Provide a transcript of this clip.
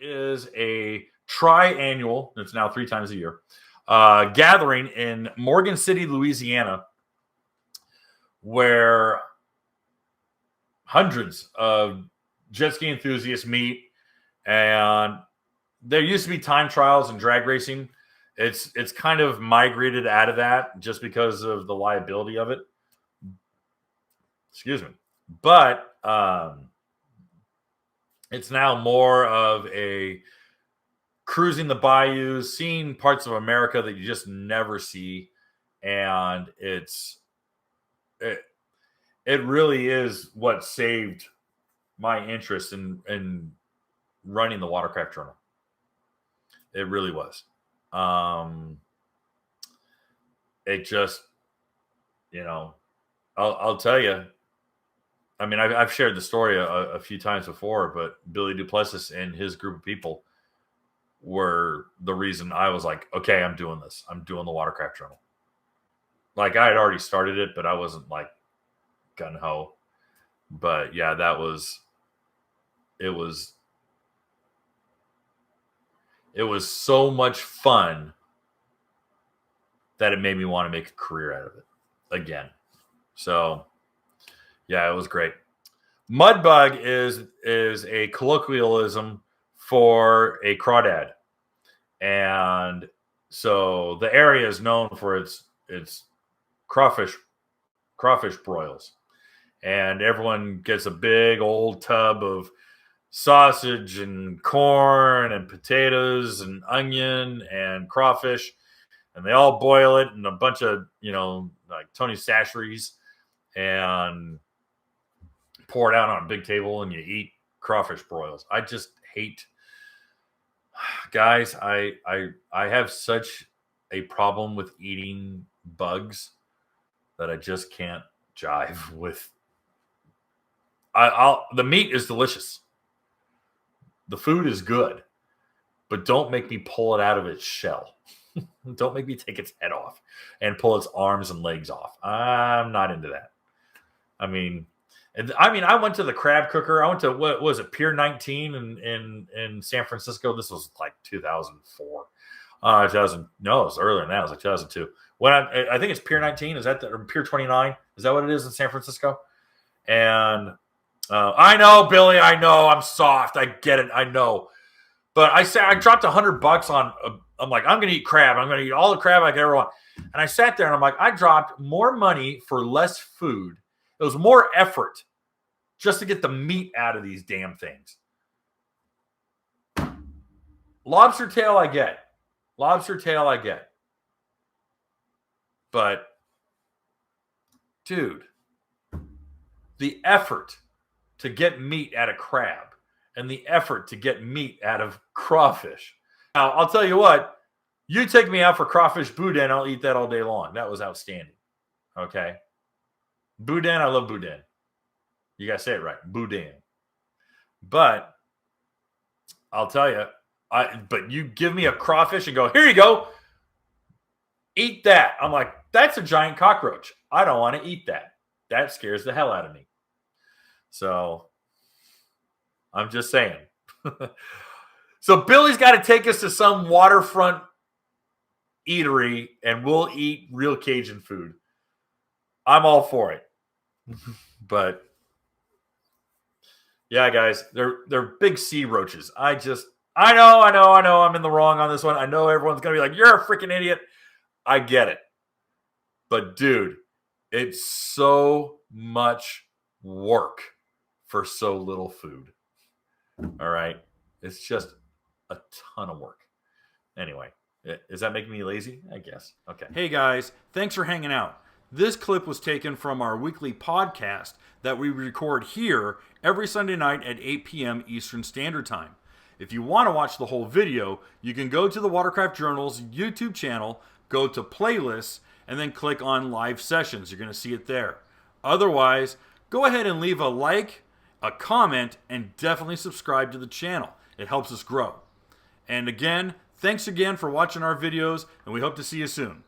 is a triannual, it's now 3 times a year, gathering in Morgan City, Louisiana, where hundreds of jet ski enthusiasts meet. And there used to be time trials and drag racing. It's kind of migrated out of that just because of the liability of it. Excuse me. But it's now more of a cruising the bayous, seeing parts of America that you just never see. And it really is what saved my interest in running the Watercraft Journal. It really was. It just, I'll tell you. I mean, I've shared the story a few times before, but Billy Duplessis and his group of people were the reason I was like, okay, I'm doing this. I'm doing the Watercraft Journal. Like, I had already started it, but I wasn't like gung-ho. But yeah, it was so much fun that it made me want to make a career out of it again. So yeah, it was great. Mudbug is a colloquialism for a crawdad. And so the area is known for its crawfish broils. And everyone gets a big old tub of sausage and corn and potatoes and onion and crawfish, and they all boil it in a bunch of, like Tony Chachere's, and pour it out on a big table, and you eat crawfish broils. I just hate, guys, I have such a problem with eating bugs that I just can't jive with. The meat is delicious. The food is good, but don't make me pull it out of its shell. Don't make me take its head off and pull its arms and legs off. I'm not into that. I mean, I went to the crab cooker. I went to, what was it, Pier 19 in San Francisco. This was like 2004. No, it was earlier than that. It was like 2002. When I think it's Pier 19. Is that or Pier 29? Is that what it is in San Francisco? And I know, Billy. I know. I'm soft. I get it. I know. But I dropped $100 on. I'm like, I'm going to eat crab. I'm going to eat all the crab I could ever want. And I sat there and I'm like, I dropped more money for less food. It was more effort just to get the meat out of these damn things. Lobster tail, I get. But, dude, the effort to get meat out of crab and the effort to get meat out of crawfish. Now, I'll tell you what, you take me out for crawfish boudin, I'll eat that all day long. That was outstanding. Okay? Boudin, I love boudin. You got to say it right. Boudin. But I'll tell you, but you give me a crawfish and go, here you go. Eat that. I'm like, that's a giant cockroach. I don't want to eat that. That scares the hell out of me. So I'm just saying. So Billy's got to take us to some waterfront eatery and we'll eat real Cajun food. I'm all for it. But yeah, guys, they're big sea roaches. I know I'm in the wrong on this one. I know everyone's going to be like, you're a freaking idiot. I get it. But dude, it's so much work for so little food. All right. It's just a ton of work. Anyway, is that making me lazy? I guess. Okay. Hey guys, thanks for hanging out. This clip was taken from our weekly podcast that we record here every Sunday night at 8 p.m. Eastern Standard Time. If you want to watch the whole video, you can go to the Watercraft Journal's YouTube channel, go to playlists, and then click on live sessions. You're going to see it there. Otherwise, go ahead and leave a like, a comment, and definitely subscribe to the channel. It helps us grow. And again, thanks again for watching our videos, and we hope to see you soon.